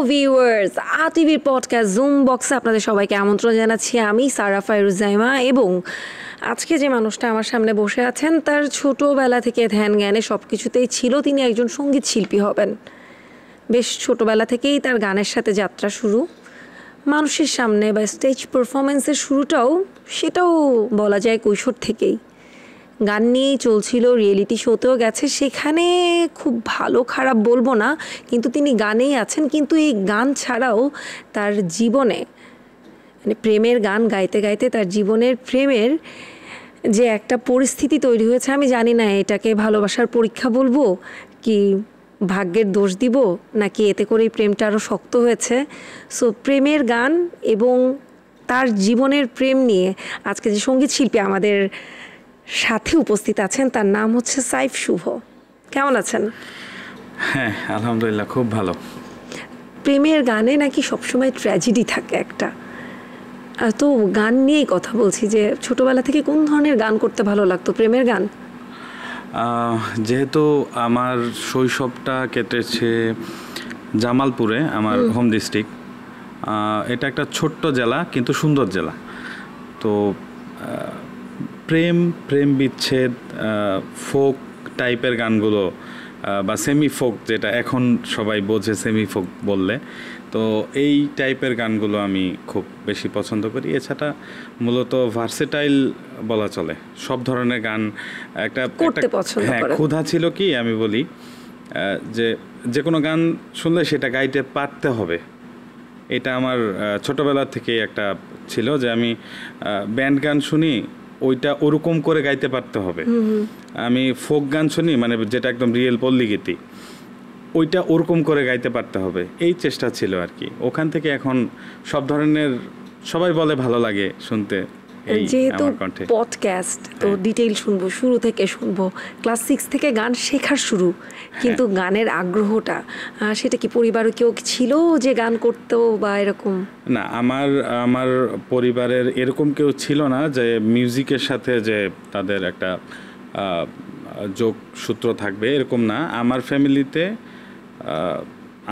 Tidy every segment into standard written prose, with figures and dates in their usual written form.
Viewers, আটিভির podcast zoom বক্সে আপনাদের সবাইকে আমন্ত্রণ জানাচ্ছি। আমি সারা ফাইরুজাইমা এবং আজকে যে মানুষটা আমার সামনে বসে আছেন তার ছোটোবেলা থেকে ধ্যান জ্ঞানে সব কিছুতেই ছিল তিনি একজন সঙ্গীত শিল্পী হবেন। বেশ ছোটোবেলা থেকেই তার গানের সাথে যাত্রা শুরু। মানুষের সামনে বা স্টেজ পারফরমেন্সের শুরুটাও সেটাও বলা যায় কৈশোর থেকেই। গান নিয়েই চলছিল, রিয়েলিটি শোতেও গেছে, সেখানে খুব ভালো খারাপ বলবো না, কিন্তু তিনি গানেই আছেন। কিন্তু এই গান ছাড়াও তার জীবনে মানে প্রেমের গান গাইতে গাইতে তার জীবনের প্রেমের যে একটা পরিস্থিতি তৈরি হয়েছে, আমি জানি না এটাকে ভালোবাসার পরীক্ষা বলবো কি ভাগ্যের দোষ দিব নাকি এতে করেই প্রেমটা আরও শক্ত হয়েছে। সো প্রেমের গান এবং তার জীবনের প্রেম নিয়ে আজকে যে সঙ্গীত শিল্পী আমাদের সাথে উপস্থিত আছেন তার নাম হচ্ছে সাইফ শুভ। কেমন আছেন? হ্যাঁ, আলহামদুলিল্লাহ, খুব ভালো। প্রেমের গানে নাকি সবসময় ট্র্যাজেডি থাকে একটা, তো গান নিয়েই কথা বলছি যে ছোটবেলা থেকে কোন ধরনের গান করতে ভালো লাগতো? প্রেমের গান? যেহেতু আমার শৈশবটা কেটেছে জামালপুরে, আমার হোম ডিস্ট্রিক্ট, এটা একটা ছোট্ট জেলা কিন্তু সুন্দর জেলা। তো প্রেম বিচ্ছেদ, ফোক টাইপের গানগুলো বা সেমি ফোক, যেটা এখন সবাই বোঝে সেমি ফোক বললে, তো এই টাইপের গানগুলো আমি খুব বেশি পছন্দ করি। এছাড়া মূলত ভার্সেটাইল বলা চলে, সব ধরনের গান একটা হ্যাঁ ক্ষুধা ছিল কি আমি বলি যে কোনো গান শুনলে সেটা গাইতে পারতে হবে। এটা আমার ছোটোবেলা থেকে একটা ছিল যে আমি ব্যান্ড গান শুনি, ওইটা ওরকম করে গাইতে পারতে হবে। আমি ফোক গান শুনি, মানে যেটা একদম রিয়েল পল্লীগীতি, ওইটা ওরকম করে গাইতে পারতে হবে, এই চেষ্টা ছিল আর কি। ওখান থেকে এখন সব ধরনের, সবাই বলে ভালো লাগে শুনতে। যেহেতু পডকাস্ট তো ডিটেইল শুনবো, শুরু থেকে শুনবো। ক্লাস 6 থেকে গান শেখার শুরু, কিন্তু গানের আগ্রহটা সেটা কি পরিবারে কেউ ছিল যে গান করতো বা এরকম? না, আমার পরিবারের এরকম কেউ ছিল না যে মিউজিকের সাথে যে তাদের একটা যোগসূত্র থাকবে, এরকম না। আমার ফ্যামিলিতে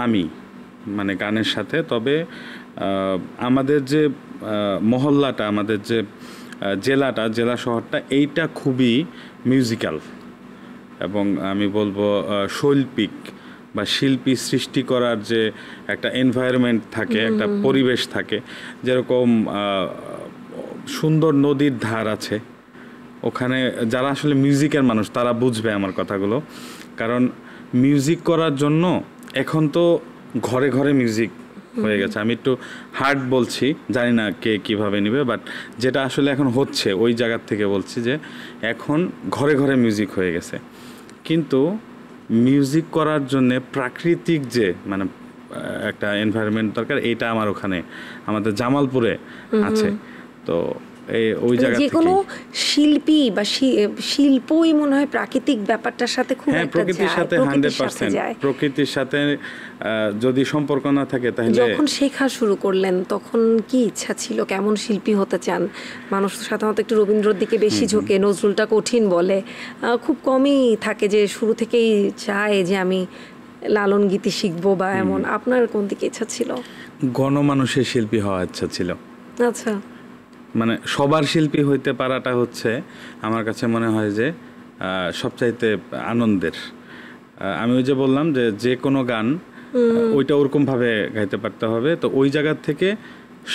আমি মানে গানের সাথে, তবে আমাদের যে মহল্লাটা, আমাদের যে জেলা শহরটা, এইটা খুবই মিউজিক্যাল এবং আমি বলবো শৈল্পিক বা শিল্পী সৃষ্টি করার যে একটা এনভায়রনমেন্ট থাকে, একটা পরিবেশ থাকে। যেরকম সুন্দর নদীর ধার আছে, ওখানে যারা আসলে মিউজিকের মানুষ তারা বুঝবে আমার কথাগুলো। কারণ মিউজিক করার জন্য এখন তো ঘরে ঘরে মিউজিক হয়ে গেছে। আমি একটু হার্ড বলছি, জানি না কে কীভাবে নেবে, বাট যেটা আসলে এখন হচ্ছে ওই জায়গার থেকে বলছি যে এখন ঘরে ঘরে মিউজিক হয়ে গেছে। কিন্তু মিউজিক করার জন্যে প্রাকৃতিক যে মানে একটা এনভায়রনমেন্ট দরকার, এইটা আমার ওখানে আমাদের জামালপুরে আছে। তো ওই জায়গা থেকে যেকোনো শিল্পী বা শিল্পই মনে হয় প্রাকৃতিক ব্যাপারটার সাথে খুব একটা যায়, প্রকৃতির সাথে 100%। প্রকৃতির সাথে যদি সম্পর্ক না থাকে তাহলে। যখন শেখা শুরু করলেন তখন কি ইচ্ছা ছিল, কেমন শিল্পী হতে চান? মানুষ সাধারণত একটু রবীন্দ্রর দিকে বেশি ঝোঁকে, নজরুলটা কঠিন বলে, খুব কমই থাকে যে শুরু থেকেই চায় যে আমি লালন গীতি শিখবো বা এমন। আপনার কোন দিকে ইচ্ছা ছিল? গণমানুষের শিল্পী হওয়ার ইচ্ছা ছিল। আচ্ছা, মানে সবার শিল্পী হইতে পারাটা হচ্ছে আমার কাছে মনে হয় যে সবচাইতে আনন্দের। আমি ওই যে বললাম যে কোনো গান ওইটা ওরকমভাবে গাইতে পারতে হবে। তো ওই জায়গার থেকে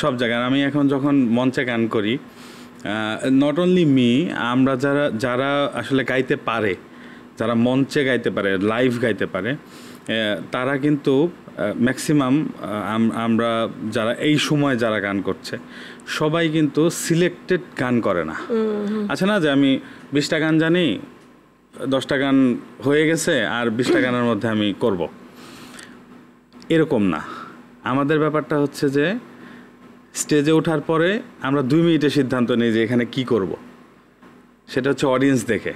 সব জায়গায় আমি এখন যখন মঞ্চে গান করি, নট অনলি মি, আমরা যারা আসলে গাইতে পারে, যারা মঞ্চে গাইতে পারে, লাইভ গাইতে পারে, তারা কিন্তু ম্যাক্সিমাম আমরা যারা এই সময় যারা গান করছে সবাই কিন্তু সিলেক্টেড গান করে না। আচ্ছা না, যে আমি 20টা গান জানি, 10টা গান হয়ে গেছে আর 20টা গানের মধ্যে আমি করব, এরকম না। আমাদের ব্যাপারটা হচ্ছে যে স্টেজে ওঠার পরে আমরা 2 মিনিটে সিদ্ধান্ত নিই যে এখানে কি করব, সেটা হচ্ছে অডিয়েন্স দেখে।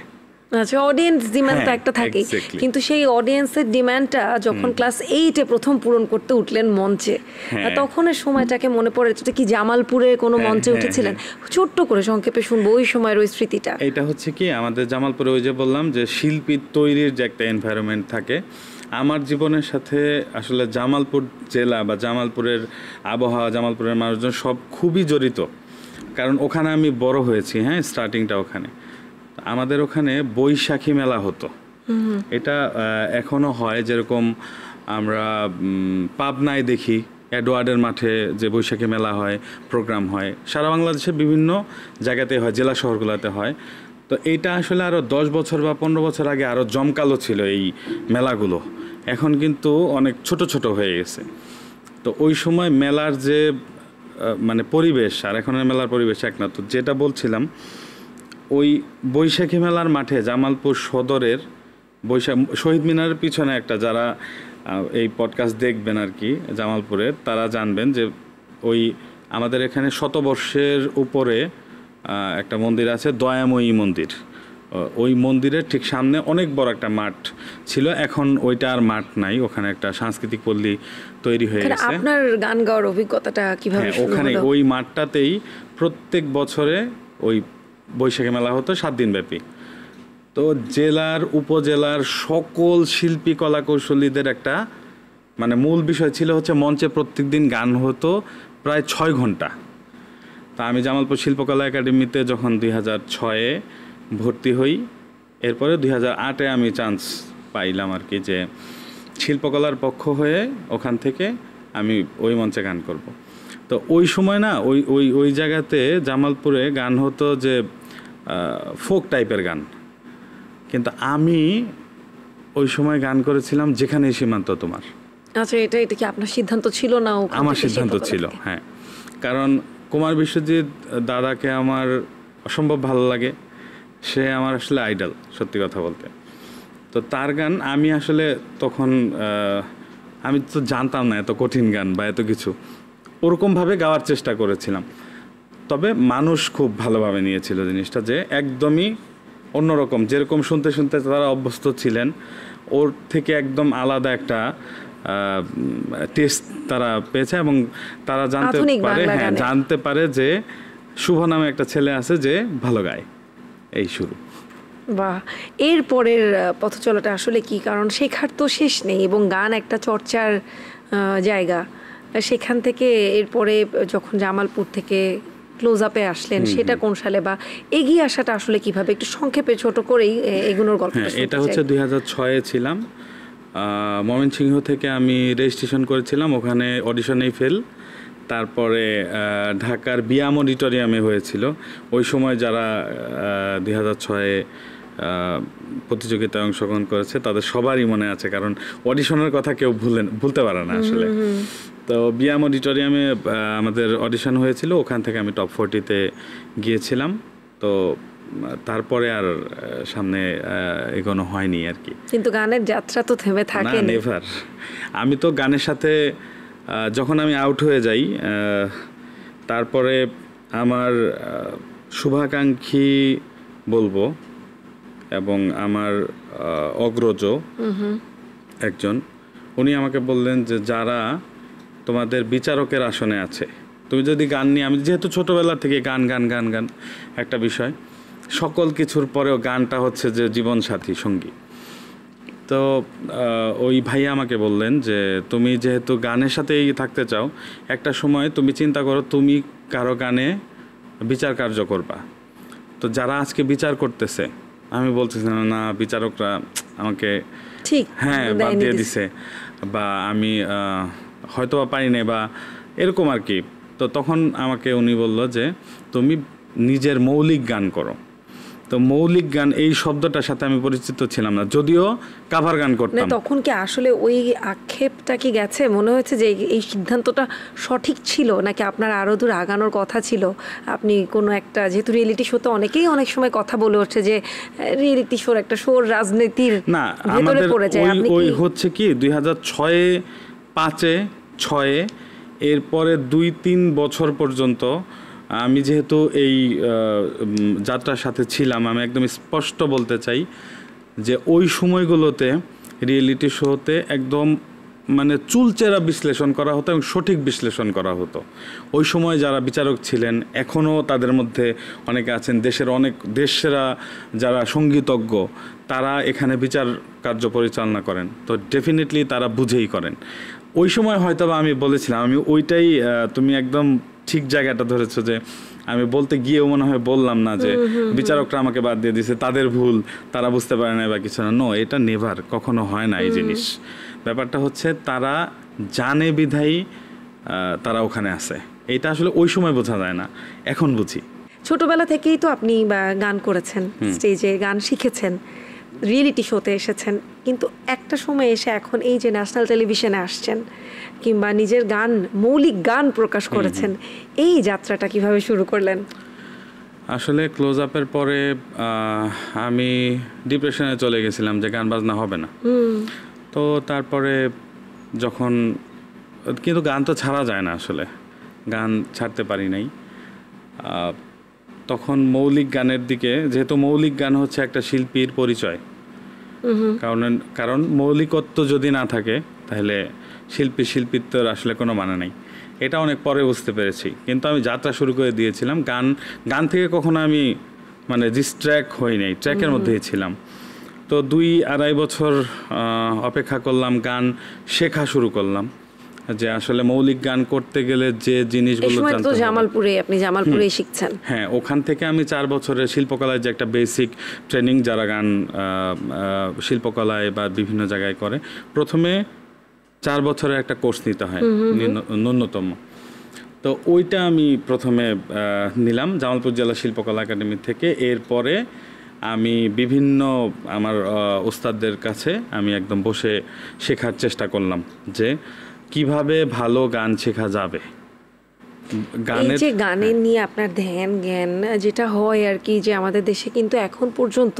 আচ্ছা, অডিয়েন্স ডিমান্ড তো একটা থাকে, কিন্তু সেই অডিয়েন্সের ডিমান্ডটা যখন ক্লাস 8-এ প্রথম পূরণ করতে উঠলেন মঞ্চে, তখনের সময়টাকে মনে পড়ে? এটা কি জামালপুরে কোনো মঞ্চে উঠেছিলেন? ছোট্ট করে সংক্ষেপে শুনবো ওই সময়ের ওই স্মৃতিটা। এটা হচ্ছে কি আমাদের জামালপুরে ওই যে বললাম যে শিল্পী তৈরির যে একটা এনভায়রনমেন্ট থাকে, আমার জীবনের সাথে আসলে জামালপুর জেলা বা জামালপুরের আবহাওয়া, জামালপুরের মানুষজন সব খুবই জড়িত, কারণ ওখানে আমি বড় হয়েছি। হ্যাঁ, স্টার্টিংটা ওখানে। আমাদের ওখানে বৈশাখী মেলা হতো, এটা এখনো হয়। যেরকম আমরা পাবনায় দেখি এডওয়ার্ডের মাঠে যে বৈশাখী মেলা হয়, প্রোগ্রাম হয়, সারা বাংলাদেশে বিভিন্ন জায়গাতে হয়, জেলা শহরগুলোতে হয়। তো এইটা আসলে আরও 10 বছর বা 15 বছর আগে আরও জমকালো ছিল এই মেলাগুলো, এখন কিন্তু অনেক ছোট ছোট হয়ে গেছে। তো ওই সময় মেলার যে মানে পরিবেশ আর এখনের মেলার পরিবেশ এক না। তো যেটা বলছিলাম, ওই বৈশাখী মেলার মাঠে জামালপুর সদরের শহীদ মিনারের পিছনে একটা, যারা এই পডকাস্ট দেখবেন আর কি জামালপুরের, তারা জানবেন যে ওই আমাদের এখানে শতবর্ষের উপরে একটা মন্দির আছে, দয়াময়ী মন্দির। ওই মন্দিরের ঠিক সামনে অনেক বড় একটা মাঠ ছিল, এখন ওইটা আর মাঠ নাই, ওখানে একটা সাংস্কৃতিক পল্লী তৈরি হয়ে গেছে। আপনার গান গাওয়ার অভিজ্ঞতাটা কিভাবে? ওখানে ওই মাঠটাতেই প্রত্যেক বছরে ওই বৈশাখী মেলা হতো 7 দিন ব্যাপী। তো জেলার উপজেলার সকল শিল্পী কলাকৌশলীদের একটা মানে মূল বিষয় ছিল হচ্ছে মঞ্চে প্রত্যেক দিন গান হতো প্রায় 6 ঘন্টা। তা আমি জামালপুর শিল্পকলা একাডেমিতে যখন 2006-এ ভর্তি হই, এরপরে 2008-এ আমি চান্স পাইলাম আর কি, যে শিল্পকলার পক্ষ হয়ে ওখান থেকে আমি ওই মঞ্চে গান করব। তো ওই সময় না ওই ওই ওই জায়গাতে জামালপুরে গান হতো যে ফোক টাইপের গান, কিন্তু আমি ওই সময় গান করেছিলাম যেখানে সীমান্ত তোমার। আচ্ছা, এটা কি আপনার সিদ্ধান্ত ছিল না? আমার সিদ্ধান্ত ছিল, হ্যাঁ। কারণ কুমার বিশ্বজিৎ দাদাকে আমার অসম্ভব ভালো লাগে, সে আমার আসলে আইডল, সত্যি কথা বলতে। তো তার গান আমি আসলে তখন আমি তো জানতাম না এত কঠিন গান বা এত কিছু, ওরকমভাবে গাওয়ার চেষ্টা করেছিলাম। তবে মানুষ খুব ভালোভাবে নিয়েছিল জিনিসটা, যে একদমই অন্যরকম, যেরকম শুনতে শুনতে তারা অভ্যস্ত ছিলেন, ওর থেকে একদম আলাদা একটা টেস্ট তারা পেয়েছে। এবং তারা জানতে পারে যে শুভ নামে একটা ছেলে আছে যে ভালো গায়। এই শুরু। বাহ, এর পরের পথ চলাটা আসলে কি? কারণ শেখার তো শেষ নেই এবং গান একটা চর্চার জায়গা। সেখান থেকে এরপরে যখন জামালপুর থেকে ক্লোজ আপে আসলেন, সেটা কোন সালে, বা এগিয়ে আসাটা আসলে কিভাবে, একটু সংক্ষেপে ছোট করেই এগুলোর গল্প। এটা হচ্ছে 2006-এ ছিলাম, ময়মনসিংহ থেকে আমি রেজিস্ট্রেশন করেছিলাম, ওখানে অডিশনেই ফেল। তারপরে ঢাকার বিয়াম অডিটোরিয়ামে হয়েছিল। ওই সময় যারা 2006-এ প্রতিযোগিতায় অংশগ্রহণ করেছে তাদের সবারই মনে আছে, কারণ অডিশনের কথা কেউ ভুলতে পারে না আসলে। তো বিয়াম অডিটোরিয়ামে আমাদের অডিশন হয়েছিল, ওখান থেকে আমি টপ 40-তে গিয়েছিলাম। তো তারপরে আর সামনে এগোনো হয়নি আর কি। কিন্তু গানের যাত্রা তো থেমে থাকে না, নেভার। আমি তো গানের সাথে যখন আমি আউট হয়ে যাই, তারপরে আমার শুভাকাঙ্ক্ষী বলবো এবং আমার অগ্রজ একজন, উনি আমাকে বললেন যে যারা তোমাদের বিচারকের আসনে আছে, তুমি যদি গান নিয়ে, আমি যেহেতু ছোটোবেলা থেকে গান গান গান গান একটা বিষয়, সকল কিছুর পরেও গানটা হচ্ছে যে জীবনসাথী সঙ্গী। তো ওই ভাইয়া আমাকে বললেন যে তুমি যেহেতু গানের সাথেই থাকতে চাও, একটা সময় তুমি চিন্তা করো তুমি কারো গানে বিচার কার্য করবা। তো যারা আজকে বিচার করতেছে, আমি বলতেছিলাম না, বিচারকরা আমাকে ঠিক বাদ দিয়ে দিছে, বা আমি হয়তো বা পারি না, বা এরকম আর কি। তো তখন আমাকে উনি বলল যে তুমি নিজের মৌলিক গান করো। তো মৌলিক গান এই শব্দটার সাথে আমি পরিচিত ছিলাম না, যদিও কাভার গান করতাম। তখন কি আসলে ওই আক্ষেপটা কি গেছে? মনে হয়েছে যে এই সিদ্ধান্তটা সঠিক ছিল, নাকি আপনার আরো দূর আগানোর কথা ছিল? আপনি কোনো একটা, যেহেতু রিয়েলিটি শোতে অনেকেই অনেক সময় কথা বলে উঠছে যে রিয়েলিটি শোর একটা শোর রাজনীতির ভেতরে পড়ে যায়। ওই হচ্ছে কি 2006-এ 5-এ 6-এ এরপরে 2-3 বছর পর্যন্ত আমি যেহেতু এই যাত্রার সাথে ছিলাম, আমি একদম স্পষ্ট বলতে চাই যে ওই সময়গুলোতে রিয়েলিটি শোতে একদম মানে চুলচেরা বিশ্লেষণ করা হতো এবং সঠিক বিশ্লেষণ করা হতো। ওই সময় যারা বিচারক ছিলেন, এখনও তাদের মধ্যে অনেকে আছেন, দেশের অনেক দেশসেরা যারা সঙ্গীতজ্ঞ, তারা এখানে বিচার কার্য পরিচালনা করেন, তো ডেফিনেটলি তারা বুঝেই করেন। ওই সময় হয়তো বা আমি বলেছিলাম, আমি ওইটাই তুমি একদম ঠিক জায়গাটা ধরেছো, যে আমি বলতে গিয়েও মনে হয় বললাম না যে বিচারকরা আমাকে বাদ দিয়ে দিয়েছে, তাদের ভুল, তারা বুঝতে পারে না বা কিছু না। নো, এটা নেভার, কখনো হয় না এই জিনিস। ব্যাপারটা হচ্ছে তারা জানে বিধায়ী তারা ওখানে আছে। এটা আসলে ওই সময় বোঝা যায় না, এখন বুঝি। ছোটবেলা থেকেই তো আপনি গান করেছেন, স্টেজে গান শিখেছেন, রিয়েলিটি শোতে এসেছেন, কিন্তু একটা সময় এসে এখন এই যে ন্যাশনাল টেলিভিশনে আসছেন কিংবা নিজের গান, মৌলিক গান প্রকাশ করেছেন, এই যাত্রাটা কিভাবে শুরু করলেন? আসলে ক্লোজ আপের পরে আমি ডিপ্রেশনে চলে গেছিলাম যে গান বাজনা হবে না। তো তারপরে যখন, কিন্তু গান তো ছাড়া যায় না, আসলে গান ছাড়তে পারি নাই। তখন মৌলিক গানের দিকে, যেহেতু মৌলিক গান হচ্ছে একটা শিল্পীর পরিচয়, কারণ মৌলিকত্ব যদি না থাকে তাহলে শিল্পিত্বের আসলে কোনো মানে নেই। এটা অনেক পরে বুঝতে পেরেছি, কিন্তু আমি যাত্রা শুরু করে দিয়েছিলাম। গান থেকে কখনো আমি মানে ডিস্ট্র্যাক্ট হই নাই, ট্র্যাকের মধ্যেই ছিলাম। তো 2-2.5 বছর অপেক্ষা করলাম, গান শেখা শুরু করলাম, যে আসলে মৌলিক গান করতে গেলে যে জিনিসগুলো জানতে হবে। আপনি জামালপুরে শিখছেন? হ্যাঁ, ওখান থেকে আমি 4 বছরের শিল্পকলায় যে একটা বেসিক ট্রেনিং যারা গান শিল্পকলায় বা বিভিন্ন জায়গায় করে, প্রথমে 4 বছরের একটা কোর্স নিতে হয় ন্যূনতম। তো ওইটা আমি প্রথমে নিলাম জামালপুর জেলা শিল্পকলা একাডেমি থেকে। এরপরে আমি বিভিন্ন আমার ওস্তাদদের কাছে আমি একদম বসে শেখার চেষ্টা করলাম যে কিভাবে ভালো গান শেখা যাবে। এই যে গানের নিয়ে আপনার ধ্যান জ্ঞান যেটা হয় আর কি, যে আমাদের দেশে কিন্তু এখন পর্যন্ত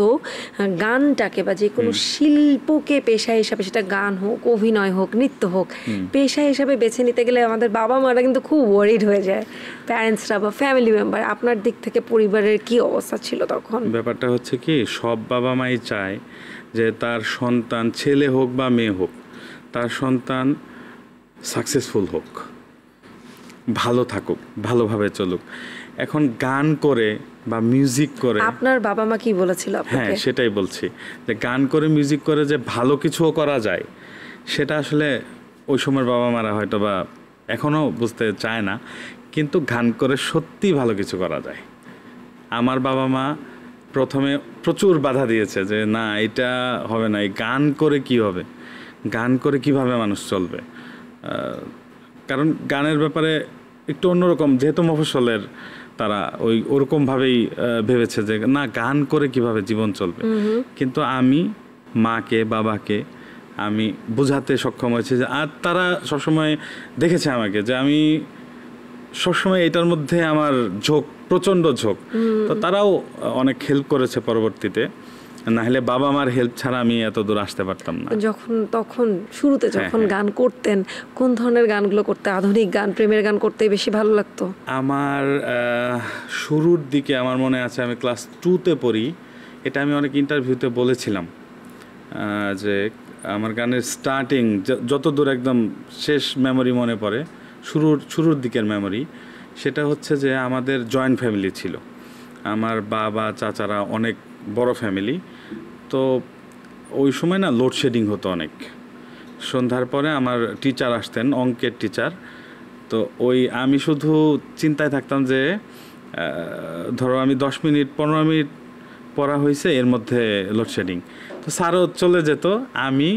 গানটাকে বা যে কোনো শিল্পকে পেশা হিসাবে, সেটা গান হোক, অভিনয় হোক, নৃত্য হোক, পেশা হিসাবে বেছে নিতে গেলে আমাদের বাবা মারা কিন্তু খুব ওয়ারিড হয়ে যায়, প্যারেন্টসরা বা ফ্যামিলি মেম্বার। আপনার দিক থেকে পরিবারের কি অবস্থা ছিল তখন? ব্যাপারটা হচ্ছে কি, সব বাবা মাই চায় যে তার সন্তান, ছেলে হোক বা মেয়ে হোক, তার সন্তান সাকসেসফুল হোক, ভালো থাকুক, ভালোভাবে চলুক। এখন গান করে বা মিউজিক করে, আপনার বাবা মা কি বলেছিল আপনাকে? হ্যাঁ, সেটাই বলছি, যে গান করে মিউজিক করে যে ভালো কিছুও করা যায়, সেটা আসলে ওই সময়ের বাবা মারা হয়তো বা এখনও বুঝতে চায় না, কিন্তু গান করে সত্যি ভালো কিছু করা যায়। আমার বাবা মা প্রথমে প্রচুর বাধা দিয়েছে যে না, এটা হবে না, এই গান করে কি হবে, গান করে কিভাবে মানুষ চলবে। কারণ গানের ব্যাপারে একটু অন্যরকম, যেহেতু মফস্বলের, তারা ওরকমভাবেই ভেবেছে যে না, গান করে কিভাবে জীবন চলবে। কিন্তু আমি মাকে, বাবাকে আমি বোঝাতে সক্ষম হয়েছি যে, আর তারা সবসময় দেখেছে আমাকে যে আমি সবসময় এটার মধ্যে আমার ঝোঁক, প্রচণ্ড ঝোঁক। তো তারাও অনেক হেল্প করেছে পরবর্তীতে, না হলে বাবা মার হেল্প ছাড়া আমি এত দূর আসতে পারতাম না। তখন শুরুতে যখন গান করতেন, কোন ধরনের গানগুলো করতে? আধুনিক গান, প্রেমের গান করতে বেশি ভালো লাগতো? আমার শুরুর দিকে আমার মনে আছে, আমি ক্লাস 2তে পড়ি, এটা আমি অনেক ইন্টারভিউতে বলেছিলাম যে আমার গানের স্টার্টিং যতদূর একদম শেষ মেমোরি মনে পড়ে, শুরুর দিকের মেমোরি, সেটা হচ্ছে যে আমাদের জয়েন্ট ফ্যামিলি ছিল। আমার বাবা, চাচারা অনেক বড় ফ্যামিলি। তো ওই সময় না লোডশেডিং হতো অনেক। সন্ধ্যার পরে আমার টিচার আসতেন, অঙ্কের টিচার। তো আমি শুধু চিন্তায় থাকতাম যে ধরো আমি 10 মিনিট 15 মিনিট পড়া হয়েছে, এর মধ্যে লোডশেডিং। তো স্যারও চলে যেত, আমি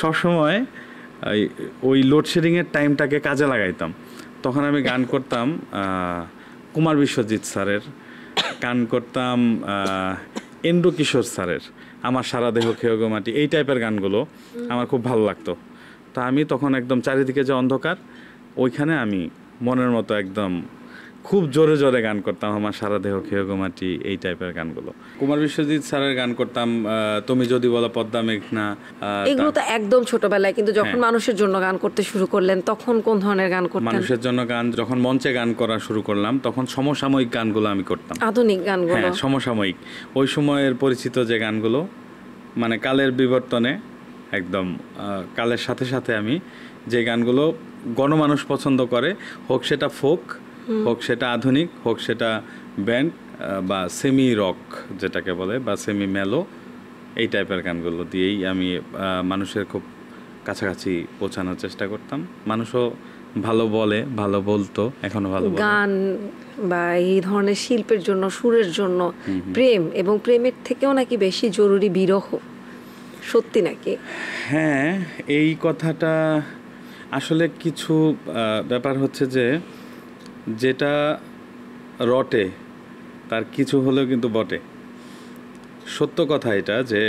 সবসময় ওই লোডশেডিংয়ের টাইমটাকে কাজে লাগাইতাম। তখন আমি গান করতাম কুমার বিশ্বজিৎ স্যারের, গান করতাম এন্ড্রু কিশোর স্যারের আমার সারা দেহ খেয়ে গো মাটি, এই টাইপের গানগুলো আমার খুব ভালো লাগতো। তা আমি তখন একদম চারিদিকে যে অন্ধকার, ওইখানে আমি মনের মতো একদম খুব জোরে জোরে গান করতাম আমার সারা দেহ খেয়ে গো মাটি, এই টাইপের গানগুলো। কুমার বিশ্বজিৎ স্যারের গান করতাম তুমি যদি বলো পদ্মা মেঘনা। এগুলো তো একদম ছোটবেলায়, কিন্তু যখন মানুষের জন্য গান করতে শুরু করলেন তখন কোন ধরনের গান করতেন? মানুষের জন্য গান যখন মঞ্চে গান করা শুরু করলাম, তখন সমসাময়িক গানগুলো আমি করতাম। আধুনিক গানগুলো? হ্যাঁ, সমসাময়িক, ওই সময়ের পরিচিত যে গানগুলো, মানে কালের বিবর্তনে একদম কালের সাথে সাথে আমি যে গানগুলো গণমানুষ পছন্দ করে, হোক সেটা ফোক, হোক সেটা আধুনিক, হোক সেটা ব্যান্ড বা সেমি রক যেটাকে বলে, বা সেমি মেলো, এই টাইপের গানগুলো দিয়েই আমি মানুষের খুব কাছাকাছি পৌঁছানোর চেষ্টা করতাম। মানুষও ভালো বলে, ভালো বলতো, এখনো ভালো বলে। গান বা এই ধরনের শিল্পের জন্য, সুরের জন্য প্রেম এবং প্রেমের থেকেও নাকি বেশি জরুরি বিরহ, সত্যি নাকি? হ্যাঁ, এই কথাটা আসলে কিছু ব্যাপার হচ্ছে যে যেটা রটে তার কিছু হলেও কিন্তু বটে। সত্য কথা এটা যে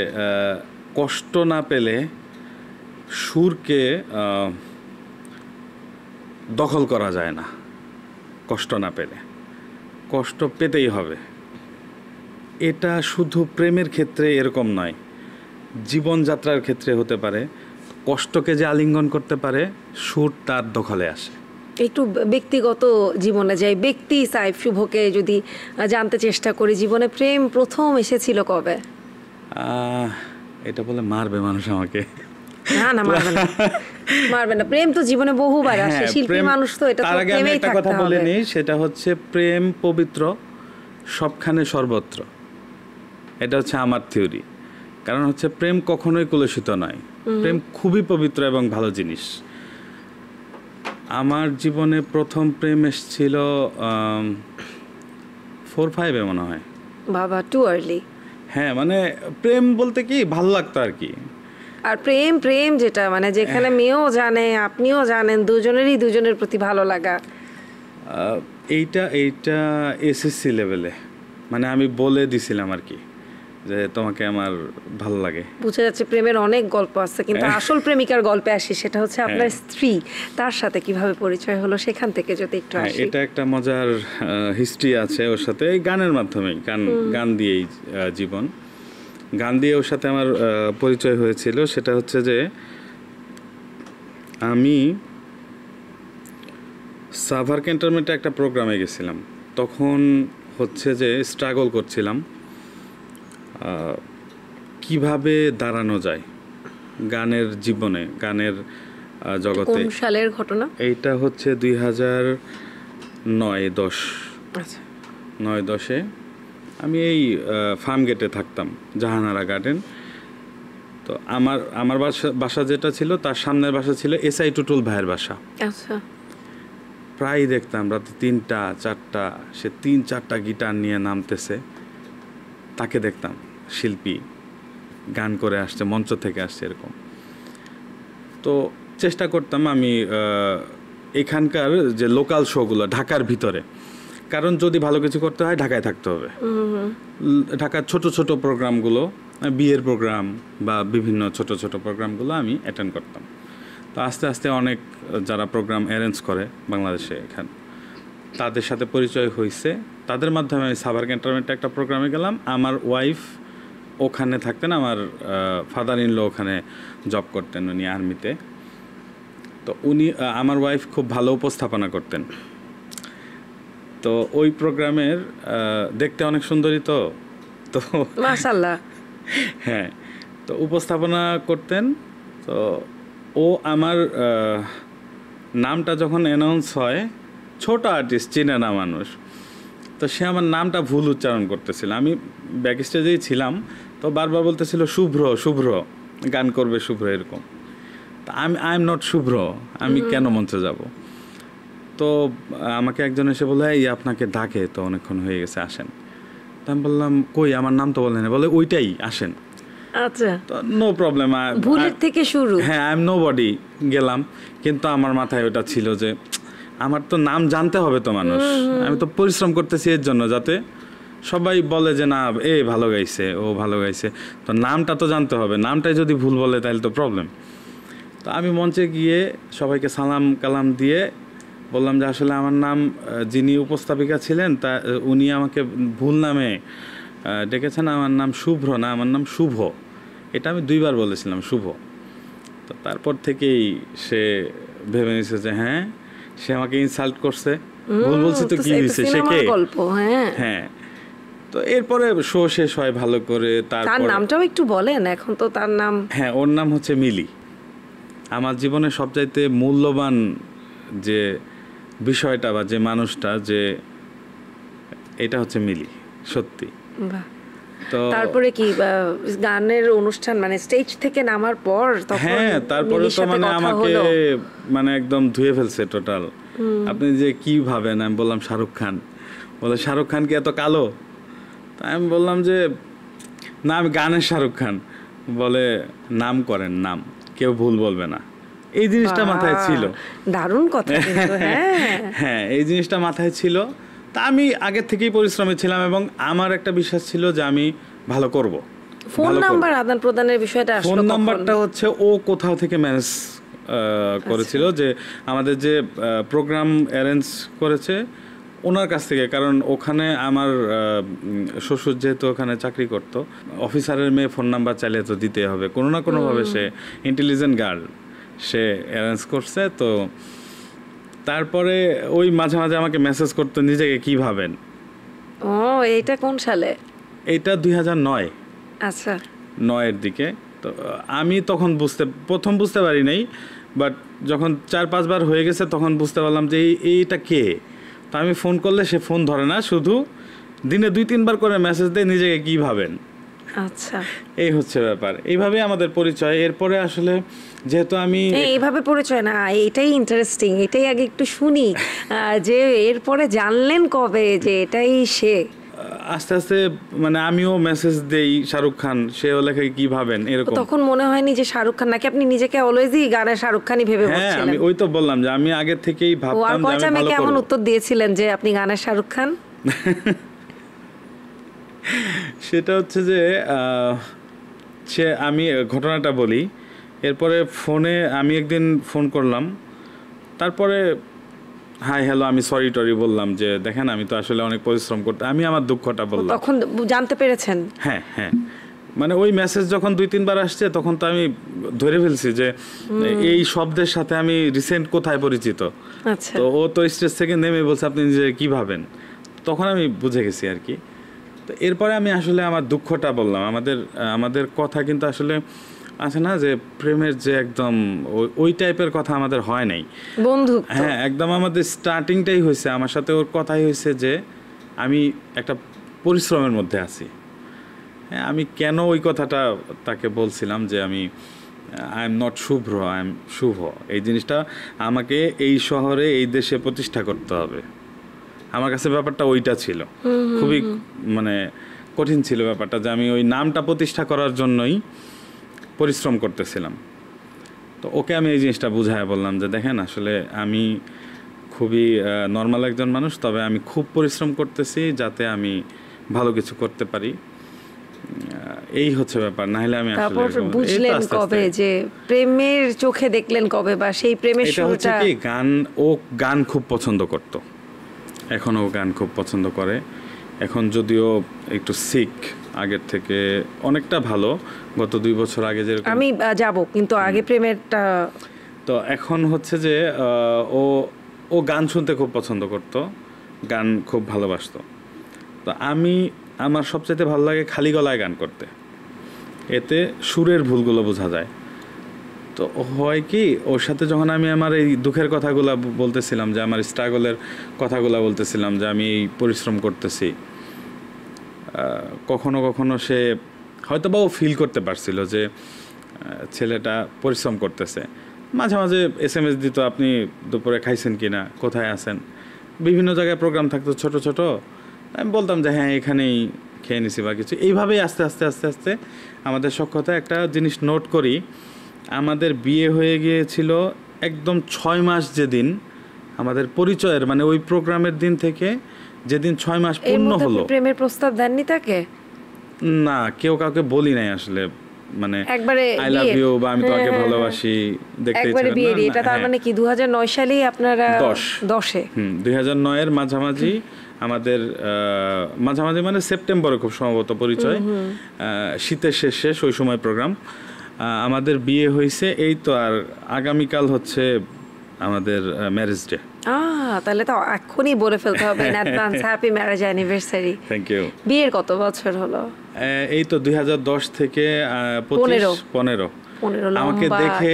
কষ্ট না পেলে সুরকে দখল করা যায় না। কষ্ট না পেলে, কষ্ট পেতেই হবে। এটা শুধু প্রেমের ক্ষেত্রে এরকম নয়, জীবনযাত্রার ক্ষেত্রে হতে পারে। কষ্টকে যে আলিঙ্গন করতে পারে, সুর তার দখলে আসে। একটু ব্যক্তিগত জীবনে যাই। ব্যক্তি সাইফ শুভকে যদি জানতে চেষ্টা করি, জীবনে প্রেম প্রথম এসেছিল কবে? এটা বলে মারবে মানুষ আমাকে। না না, মারবে না, মারবে না। প্রেম তো জীবনে বহুবার আসে, হ্যাঁ, শিল্পী মানুষ তো, এটা তার তো আগে আমি প্রেমেই একটা থাকতে কথা বলে হবে। নিই, সেটা হচ্ছে প্রেম পবিত্র, সবখানে সর্বত্র। এটা হচ্ছে আমার থিওরি। কারণ হচ্ছে প্রেম কখনোই কলুষিত নয়, প্রেম খুবই পবিত্র এবং ভালো জিনিস। আমার জীবনে প্রথম প্রেম এসেছিল 4-5 মনে হয়। বাবা, টু আর্লি। হ্যাঁ, মানে প্রেম বলতে কি ভালো লাগতো আর কি। আর প্রেম প্রেম যেটা মানে যেখানে মেয়েও জানে, আপনিও জানেন, দুজনেরই দুজনের প্রতি ভালো লাগা। এইটা এসএসসি লেভেলে, মানে আমি বলে দিছিলাম আর কি যে তোমাকে আমার ভালো লাগে। বুঝা যাচ্ছে প্রেমের অনেক গল্প আছে, কিন্তু আসল প্রেমিকার গল্পে আসি, সেটা হচ্ছে আপনার স্ত্রী। তার সাথে কিভাবে পরিচয় হলো, সেখান থেকে যদি একটু আসি। এটা একটা মজার হিস্ট্রি আছে ওর সাথে, এই গানের মাধ্যমে, গান দিয়েই জীবন। গান দিয়ে ওর সাথে আমার পরিচয় হয়েছিল। সেটা হচ্ছে যে আমি সাভার ক্যান্টনমেন্টে একটা প্রোগ্রামে গেছিলাম। তখন হচ্ছে যে স্ট্রাগল করছিলাম কিভাবে দাঁড়ানো যায় গানের জীবনে, গানের জগতে। কোন সালের ঘটনা? এইটা হচ্ছে 2009-10। আচ্ছা। 9-10-এ আমি এই ফার্ম গেটে থাকতাম, জাহানারা গার্ডেন। তো আমার বাসা যেটা ছিল তার সামনের বাসা ছিল এসআই টুটুল ভাইয়ের বাসা। আচ্ছা। প্রায় দেখতাম রাতে 3টা-4টা, সে 3-4টা গিটার নিয়ে নামতেছে, তাকে দেখতাম শিল্পী গান করে আসছে, মঞ্চ থেকে আসছে এরকম। তো চেষ্টা করতাম আমি এখানকার যে লোকাল শোগুলো ঢাকার ভিতরে, কারণ যদি ভালো কিছু করতে হয় ঢাকায় থাকতে হবে। ঢাকার ছোট ছোট প্রোগ্রামগুলো, বিয়ের প্রোগ্রাম বা বিভিন্ন ছোট ছোট প্রোগ্রামগুলো আমি অ্যাটেন্ড করতাম। তো আস্তে আস্তে অনেক যারা প্রোগ্রাম অ্যারেঞ্জ করে বাংলাদেশে এখানে, তাদের সাথে পরিচয় হয়েছে। তাদের মাধ্যমে আমি সাভার ক্যান্টনমেন্টে একটা প্রোগ্রামে গেলাম। আমার ওয়াইফ ওখানে থাকতেন, আমার ফাদার ইন ল ওখানে জব করতেন, উনি আর্মিতে। তো উনি, আমার ওয়াইফ খুব ভালো উপস্থাপনা করতেন। তো ওই প্রোগ্রামের দেখতে অনেক সুন্দরী, তো মাশাআল্লাহ। হ্যাঁ, তো উপস্থাপনা করতেন। তো ও আমার নামটা যখন অ্যানাউন্স হয়, ছোট আর্টিস্ট, চিনে না মানুষ, তো সে আমার নামটা ভুল উচ্চারণ করতেছিল। আমি ব্যাক স্টেজেই ছিলাম, তো বারবার বলতেছিল শুভ্র শুভ্র, গান করবে শুভ্র এরকম। তা আই এম নট শুভ্র, আমি কেন মঞ্চে যাব? তো আমাকে একজন এসে বলে, এই আপনাকে ডাকে, তো অনেকক্ষণ হয়ে গেছে, আসেন। তো আমি বললাম, কই আমার নাম তো বলেন। বলে ওইটাই, আসেন। আচ্ছা, তো নো প্রবলেম, ভুলের থেকে শুরু। হ্যাঁ, আই এম নো বডি, গেলাম। কিন্তু আমার মাথায় ওটা ছিল যে আমার তো নাম জানতে হবে তো মানুষ, আমি তো পরিশ্রম করতেছি এর জন্য, যাতে সবাই বলে যে না এ ভালো গাইছে, ও ভালো গাইছে। তো নামটা তো জানতে হবে, নামটাই যদি ভুল বলে তাহলে তো প্রবলেম। তো আমি মঞ্চে গিয়ে সবাইকে সালাম কালাম দিয়ে বললাম যে আসলে আমার নাম, যিনি উপস্থাপিকা ছিলেন তা উনি আমাকে ভুল নামে ডেকেছেন, আমার নাম শুভ্র না, আমার নাম শুভ। এটা আমি 2বার বলেছিলাম, শুভ। তো তারপর থেকেই সে ভেবে নিছে যে হ্যাঁ, সে আমাকে ইনসাল্ট করছে, ভুল বলছি তো কি হয়েছে, সে কে? গল্প। হ্যাঁ হ্যাঁ। তো এরপরে শো শেষ হয় ভালো করে। তার তারপর নামটাও একটু বলেন, এখন তো তার নাম। হ্যাঁ, ওর নাম হচ্ছে মিলি। আমার জীবনে সবচাইতে মূল্যবান যে বিষয়টা বা যে মানুষটা, যে এটা হচ্ছে মিলি, সত্যি। বাহ। তো তারপরে কি গানের অনুষ্ঠান মানে স্টেজ থেকে নামার পর তখন হ্যাঁ, তারপরে মিলির তো সাথে মানে কথা আমাকে হলো? মানে একদম ধুয়ে ফেলছে টোটাল। আপনি যে কি ভাবেন, আমি বললাম শাহরুখ খান। বলে শাহরুখ খান কি এত কালো? তাই আমি বললাম যে না, আমি গানের শাহরুখ খান। বলে নাম করেন, নাম, কেউ ভুল বলবে না। এই জিনিসটা মাথায় ছিল। দারুণ কথা কিন্তু, হ্যাঁ। হ্যাঁ, এই জিনিসটা মাথায় ছিল। তা আমি আগের থেকেই পরিশ্রমী ছিলাম এবং আমার একটা বিশ্বাস ছিল যে আমি ভালো করব। ফোন নাম্বার আদান প্রদানের বিষয়টা আসলো ফোন কখন? নাম্বারটা হচ্ছে ও কোথাও থেকে ম্যানেজ করেছিল, যে আমাদের যে প্রোগ্রাম অ্যারেঞ্জ করেছে ওনার কাছ থেকে। কারণ ওখানে আমার শ্বশুর যেহেতু ওখানে চাকরি করত, অফিসারের মেয়ে ফোন নাম্বার চাইলে তো দিতে হবে কোনো না কোনোভাবে। সে ইন্টেলিজেন্ট গার্ল, সে অ্যারেঞ্জ করছে। তো তারপরে ওই মাঝে মাঝে আমাকে মেসেজ করতো নিজেকে কি ভাবেন। ও, এইটা কোন সালে? এইটা 2009। আচ্ছা। 9-এর দিকে। তো আমি তখন প্রথম বুঝতে পারি নাই, বাট যখন 4-5 বার হয়ে গেছে তখন বুঝতে পারলাম যে এইটা কে। তো আমি ফোন করলে সে ফোন ধরে না, শুধু দিনে 2-3 বার করে মেসেজ দেয় নিজেকে কি ভাবেন। আচ্ছা, এই হচ্ছে ব্যাপার। এইভাবে আমাদের পরিচয়। এরপরে আসলে যেহেতু আমি এইভাবে পরিচয় না, এটাই ইন্টারেস্টিং, এটাই আগে একটু শুনি যে এরপরে জানলেন কবে যে এটাই সে? আস্তে আস্তে মানে আমিও মেসেজ দেই শাহরুখ খান, সেও লেখে কি ভাবেন এরকম। তখন মনে হয়নি যে শাহরুখ খান, নাকি আপনি নিজেকে অলওয়েজই গানের শাহরুখ খানই ভেবে হ্যাঁ, বলছিলেন? আমি ওই তো বললাম যে আমি আগে থেকেই ও, আর ভাবতাম যে কয়টা আমি মেয়ে ভালো কেমন করব। উত্তর দিয়েছিলেন যে আপনি গানের শাহরুখ খান? সেটা হচ্ছে যে আমি ঘটনাটা বলি। এরপরে ফোনে আমি একদিন ফোন করলাম, তারপরে হাই হ্যালো আমি সরি টরি বললাম যে দেখেন আমি তো আসলে অনেক পরিশ্রম করতে, আমি আমার দুঃখটা বললাম। তখন জানতে পেরেছেন? হ্যাঁ হ্যাঁ, মানে ওই মেসেজ যখন 2-3 বার আসছে তখন তো আমি ধরে ফেলছি যে এই শব্দের সাথে আমি রিসেন্ট কোথায় পরিচিত। আচ্ছা। তো ও তো স্টেজ থেকে নেমে বলছে আপনি নিজে কি ভাবেন, তখন আমি বুঝে গেছি আর কি। তো এরপরে আমি আসলে আমার দুঃখটা বললাম। আমাদের কথা কিন্তু আসলে আছে না যে প্রেমের যে একদম ওই টাইপের কথা আমাদের হয় নাই, বন্ধু। হ্যাঁ একদম আমাদের স্টার্টিংটাই হয়েছে আমার সাথে ওর কথাই হয়েছে যে আমি একটা পরিশ্রমের মধ্যে আছি। হ্যাঁ, আমি কেন ওই কথাটা তাকে বলছিলাম যে I am not Shubhra, I am Shubho. এই জিনিসটা আমাকে এই শহরে এই দেশে প্রতিষ্ঠা করতে হবে। আমার কাছে ব্যাপারটা ওইটা ছিল, খুবই মানে কঠিন ছিল ব্যাপারটা, যে আমি ওই নামটা প্রতিষ্ঠা করার জন্যই পরিশ্রম করতেছিলাম। তো ওকে আমি এই জিনিসটা বুঝায় বললাম যে দেখেন আসলে আমি খুবই নর্মাল একজন মানুষ, তবে আমি খুব পরিশ্রম করতেছি যাতে আমি ভালো কিছু করতে পারি। এই হচ্ছে ব্যাপার, না হলে আমি আসলে তারপর বুঝলেন কবে যে প্রেমের চোখে দেখলেন কবে, বা সেই প্রেমের এটা হচ্ছে শুরুটা? কি, ও গান খুব পছন্দ করত, এখনও গান খুব পছন্দ করে। এখন যদিও একটু সিক, আগের থেকে অনেকটা ভালো, গত 2 বছর আগে যেরকম। আমি যাব, কিন্তু আগে প্রেমেরটা। তো এখন হচ্ছে যে ও গান শুনতে খুব পছন্দ করত, গান খুব ভালোবাসতো। তো আমার সবচেয়ে ভালো লাগে খালি গলায় গান করতে, এতে সুরের ভুলগুলো বোঝা যায়। তো হয় কি, ওর সাথে যখন আমি আমার এই দুঃখের কথাগুলো বলতেছিলাম, যে আমার স্ট্রাগলের কথাগুলো বলতেছিলাম, যে আমি এই পরিশ্রম করতেছি, কখনো কখনো সে হয়তো বা ও ফিল করতে পারছিল যে ছেলেটা পরিশ্রম করতেছে। মাঝে মাঝে SMS দিত, আপনি দুপুরে খাইছেন কি না, কোথায় আছেন। বিভিন্ন জায়গায় প্রোগ্রাম থাকতো ছোট ছোট, আমি বলতাম যে হ্যাঁ এখানেই খেয়ে নিছি বা কিছু। এইভাবেই আস্তে আস্তে আস্তে আস্তে আমাদের সখ্যতা। একটা জিনিস নোট করি, আমাদের বিয়ে হয়ে গিয়েছিল একদম 6 মাস যেদিন আমাদের পরিচয়ের, মানে ওই প্রোগ্রামের দিন থেকে যেদিন 6 মাস পূর্ণ হলো। প্রেমের প্রস্তাব দেননি তাকে? না, কেউ কাউকে বলি নাই আসলে, মানে একবারে আই লাভ ইউ বা আমি তোমাকে ভালোবাসি দেখতে একবারে বিয়ে দিয়ে। এটা তার মানে কি 2009 সালেই আপনারা? 10-এ 2009 এর মাঝামাঝি আমাদের, মাঝামাঝি মানে সেপ্টেম্বরে খুব সম্ভবত পরিচয়, শীতের শেষ ওই সময় প্রোগ্রাম। আমাদের বিয়ে হয়েছে এই তো, আর আগামীকাল হচ্ছে আমাদের ম্যারেজ ডে। তাহলে তো এখনই বলে ফেলতে হবে in advance happy marriage anniversary. Thank you. বিয়ের কত বছর হলো? এই তো 2010 থেকে 15। আমাকে দেখে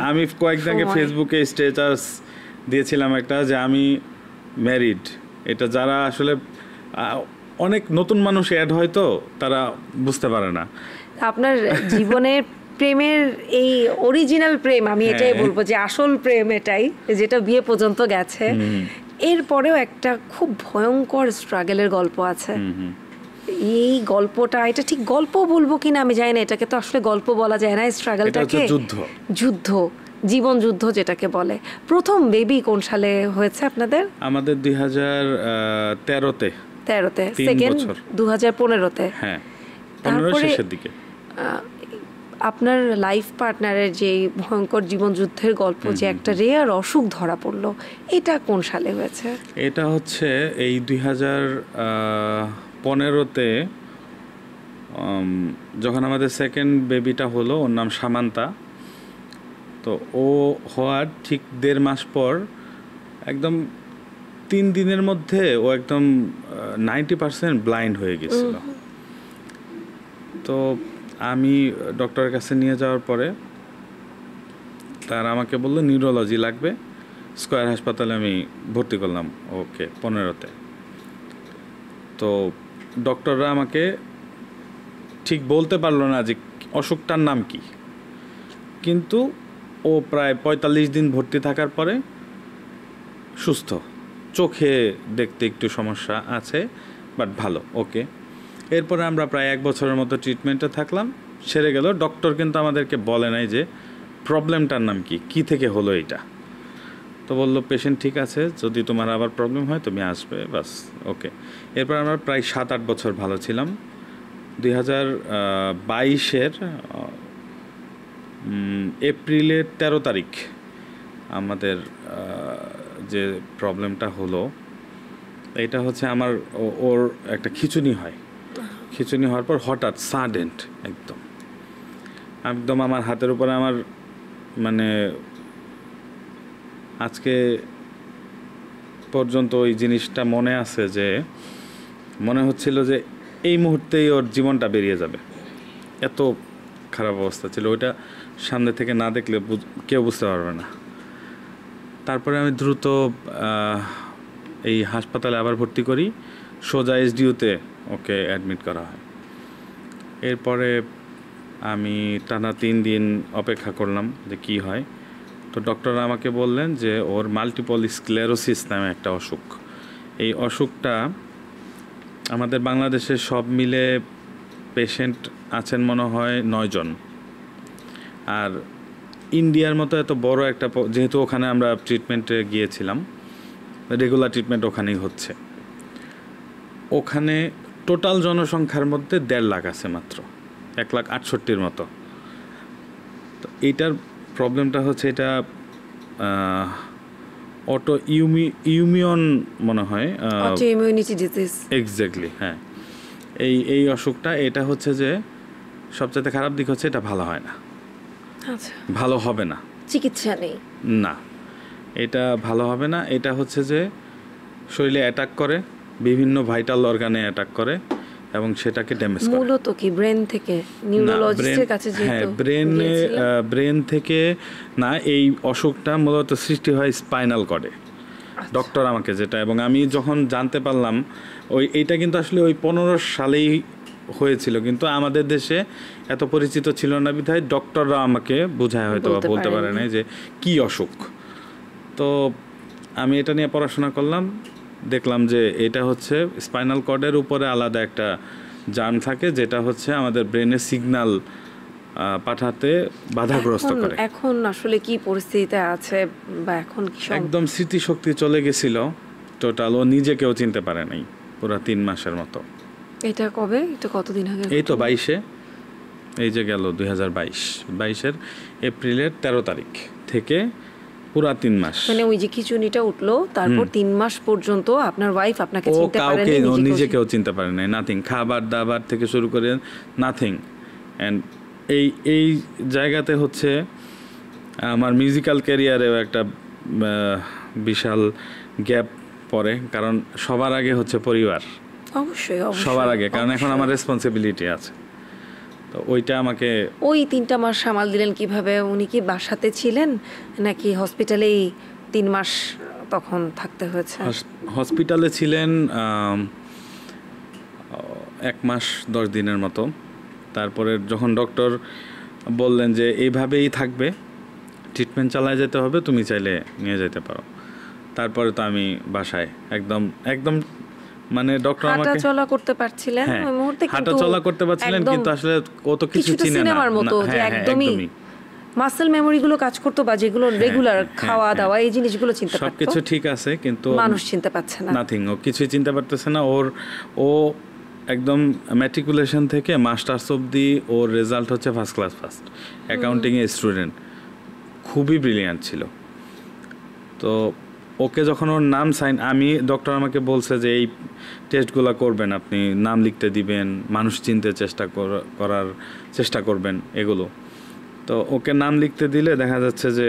আমি কয়েকদিন আগে ফেসবুকে স্ট্যাটাস দিয়েছিলাম একটা, যে আমি ম্যারিড। এটা যারা আসলে অনেক নতুন মানুষ অ্যাড হয় তো তারা বুঝতে পারে না। আপনার জীবনের প্রেমের এই অরিজিনাল প্রেম, আমি এটাই বলবো যে আসল প্রেম এটাই, যেটা বিয়ে পর্যন্ত গেছে। এরপরেও একটা খুব ভয়ঙ্কর স্ট্রাগলের গল্প আছে। এই গল্পটা, এটা ঠিক গল্প বলবো কিনা আমি জানি না, এটাকে তো আসলে গল্প বলা যায় না, স্ট্রাগলটাকে যুদ্ধ, জীবন যুদ্ধ যেটাকে বলে। প্রথম বেবি কোন সালে হয়েছে আপনাদের? আমাদের 2013-তে। সেকেন্ড 2015-তে। হ্যাঁ, 15 শেষের দিকে। আপনার লাইফ পার্টনারের যে ভয়ঙ্কর জীবন যুদ্ধের গল্প, যে একটা রেয়ার অসুখ ধরা পড়লো, এটা কোন সালে হয়েছে? এটা হচ্ছে এই 2015-তে, যখন আমাদের সেকেন্ড বেবিটা হলো। ওর নাম সামান্তা। তো ও হওয়ার ঠিক 1.5 মাস পর একদম 3 দিনের মধ্যে ও একদম 90% ব্লাইন্ড হয়ে গেছিল। তো আমি ডক্টরের কাছে নিয়ে যাওয়ার পরে তারা আমাকে বললো নিউরোলজি লাগবে, স্কয়ার হাসপাতালে আমি ভর্তি করলাম ওকে 15-তে। তো ডক্টররা আমাকে ঠিক বলতে পারলো না যে অসুখটার নাম কি, কিন্তু ও প্রায় 45 দিন ভর্তি থাকার পরে সুস্থ। চোখে দেখতে একটু সমস্যা আছে, বাট ভালো, ওকে। এরপরে আমরা প্রায় 1 বছরের মতো ট্রিটমেন্টে থাকলাম, সেরে গেল। ডক্টর কিন্তু আমাদেরকে বলে নাই যে প্রবলেমটার নাম কি থেকে হলো এটা। তো বললো পেশেন্ট ঠিক আছে, যদি তোমার আবার প্রবলেম হয় তুমি আসবে, বাস, ওকে। এরপর আমরা প্রায় 7-8 বছর ভালো ছিলাম। 2022-এর এপ্রিলের 13 তারিখ আমাদের যে প্রবলেমটা হলো, এটা হচ্ছে আমার ওর একটা খিঁচুনি হয়। খিঁচুনি হওয়ার পর হঠাৎ সাডেন্ট একদম আমার হাতের উপরে আমার মানে আজকে পর্যন্ত ওই জিনিসটা মনে আছে, যে মনে হচ্ছিল যে এই মুহূর্তেই ওর জীবনটা বেরিয়ে যাবে, এত খারাপ অবস্থা ছিল। ওইটা সামনে থেকে না দেখলে কেউ বুঝতে পারবে না। তারপরে আমি দ্রুত এই হাসপাতালে আবার ভর্তি করি, সোজা SDU-তে ওকে অ্যাডমিট করা হয়। এরপরে আমি টানা 3 দিন অপেক্ষা করলাম যে কি হয়। তো ডক্টর আমাকে বললেন যে ওর মাল্টিপল স্ক্লেরোসিস নামে একটা অসুখ। এই অসুখটা আমাদের বাংলাদেশে সব মিলে পেশেন্ট আছেন মনে হয় 9 জন। আর ইন্ডিয়ার মতো এত বড় একটা, যেহেতু ওখানে আমরা ট্রিটমেন্টে গিয়েছিলাম, রেগুলার ট্রিটমেন্ট ওখানেই হচ্ছে, ওখানে টোটাল জনসংখ্যার মধ্যে 1.5 লাখ আছে মাত্র, 1,68,000 মতো। তো এইটার প্রবলেমটা হচ্ছে এটা অটো ইমিউন মনে হয়, অটোইমিউনিটি ডিজিজ। এক্স্যাক্টলি, হ্যাঁ। এই অসুখটা, এটা হচ্ছে যে সবচেয়ে খারাপ দিক হচ্ছে এটা ভালো হয় না। আচ্ছা, ভালো হবে না, চিকিৎসা নেই না, এটা ভালো হবে না। এটা হচ্ছে যে শরীরে অ্যাটাক করে, বিভিন্ন ভাইটাল অর্গানে অ্যাটাক করে এবং সেটাকে ড্যামেজ করে। মূলত কি ব্রেন থেকে? নিউরোলজিস্টের কাছে হ্যাঁ, ব্রেন থেকে না, এই অসুখটা মূলত সৃষ্টি হয় স্পাইনাল কর্ডে। ডক্টর আমাকে যেটা, এবং আমি যখন জানতে পারলাম এইটা কিন্তু আসলে ওই 15 সালেই হয়েছিল, কিন্তু আমাদের দেশে এত পরিচিত ছিল না বিধায় ডক্টররা আমাকে বোঝায় হয়তো বলতে পারে না যে কি অসুখ। তো আমি এটা নিয়ে পড়াশোনা করলাম, দেখলাম যে এটা হচ্ছে স্পাইনাল কর্ডের উপরে আলাদা একটা জার্ম থাকে, যেটা হচ্ছে আমাদের ব্রেনে সিগন্যাল পাঠাতে বাধাগ্রস্ত করে। এখন আসলে কি পরিস্থিতিতে আছে, বা এখন কি একদম স্মৃতিশক্তি চলে গেছিল টোটাল, ও নিজেকেও চিনতে পারে নাই পুরো 3 মাসের মতো। এটা কবে? এটা কতদিন আগে? এই তো 22-এ, এই যে গেল 2022-এর এপ্রিলের 13 তারিখ থেকে পুরা 3 মাস। মানে ওই যে খিচুনিটা উঠলো, তারপর 3 মাস পর্যন্ত আপনার ওয়াইফ আপনাকে চিনতে পারেনি, নিজেকেও চিনতে পারে নাই, নাথিং, খাবার দাবার থেকে শুরু করে নাথিং। অ্যান্ড এই জায়গাতে হচ্ছে আমার মিউজিক্যাল ক্যারিয়ারেও একটা বিশাল গ্যাপ পড়ে, কারণ সবার আগে হচ্ছে পরিবার, অবশ্যই সবার আগে, কারণ এখন আমার রেসপন্সিবিলিটি আছে। তো ওইটা আমাকে, ওই 3টা মাস সামাল দিলেন কিভাবে? উনি কি বাসাতে ছিলেন নাকি হসপিটালেই 3 মাস তখন থাকতে হয়েছে? হসপিটালে ছিলেন 1 মাস 10 দিনের মতো। তারপরে যখন ডক্টর বললেন যে এইভাবেই থাকবে, ট্রিটমেন্ট চালায় যেতে হবে, তুমি চাইলে নিয়ে যেতে পারো। তারপরে তো আমি বাসায় একদম একদম মানে ডক্টর আমাকে হাঁটা চলা করতে পারছিলেন হ্যাঁ, ওই মুহূর্তে, হাঁটা কিন্তু চলা করতে পারছিলেন, একদম কিন্তু আসলে কত কিছু কিছুটা চিনে না। সিনেমার মতো যে হ্যাঁ, একদমই মাসেল মেমোরি গুলো কাজ করতো, বা যেগুলো রেগুলার খাওয়া দাওয়া এই জিনিসগুলো চিনতে পারতো, সবকিছু ঠিক আছে, কিন্তু মানুষ চিনতে পারছে না। নাথিং, ও কিছুই চিনতে পারতেছে না। ও একদম ম্যাট্রিকুলেশন থেকে মাস্টার্স অবধি ওর রেজাল্ট হচ্ছে ফার্স্ট ক্লাস ফার্স্ট, অ্যাকাউন্টিংয়ে স্টুডেন্ট, খুবই ব্রিলিয়ান্ট ছিল। তো ওকে যখন ওর নাম আমি ডক্টর আমাকে বলছে যে এই টেস্টগুলো করবেন, আপনি নাম লিখতে দিবেন, মানুষ চিনতে করার চেষ্টা করবেন এগুলো। তো ওকে নাম লিখতে দিলে দেখা যাচ্ছে যে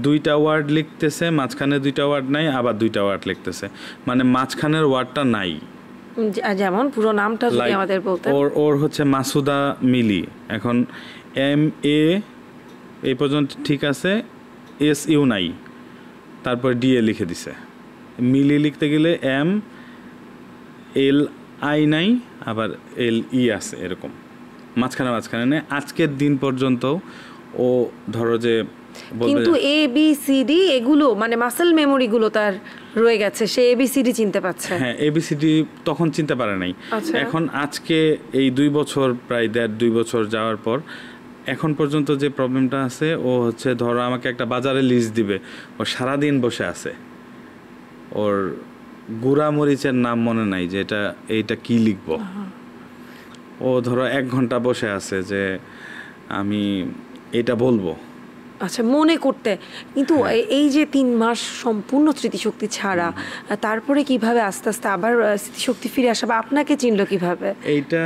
2টা ওয়ার্ড লিখতেছে, মাঝখানে 2টা ওয়ার্ড নাই, আবার 2টা ওয়ার্ড লিখতেছে, মানে মাঝখানের ওয়ার্ডটা নাই। যেমন পুরো নামটা যদি আমাদের বলতেন। ওর হচ্ছে মাসুদা মিলি, এখন MA এই পর্যন্ত ঠিক আছে, SU নাই, তারপর DA লিখে দিছে। মিলি লিখতে গেলে MLI নাই, আবার LE আছে, এরকম মাঝখানে নেই। আজকের দিন পর্যন্ত ও ধরো যে কিন্তু ABCD এগুলো মানে মাসেল মেমোরি গুলো তার রয়ে গেছে, সে ABCD চিনতে পারছে। হ্যাঁ, ABCD তখন চিনতে পারে নাই। এখন আজকে এই 2 বছর, প্রায় 1.5-2 বছর যাওয়ার পর এখন পর্যন্ত যে প্রবলেমটা আছে, ও হচ্ছে ধরো আমাকে একটা বাজারে লিস্ট দিবে, ও সারাদিন বসে আছে, ওর গুঁড়া মরিচের নাম মনে নাই যে এইটা কি লিখবো। ও ধরো 1 ঘন্টা বসে আছে যে আমি এটা বলবো, আচ্ছা, মনে করতে। কিন্তু এই যে 3 মাস সম্পূর্ণ স্মৃতিশক্তি ছাড়া, তারপরে কিভাবে আস্তে আস্তে আবার স্মৃতিশক্তি ফিরে আসা, বা আপনাকে চিনলো কিভাবে? এইটা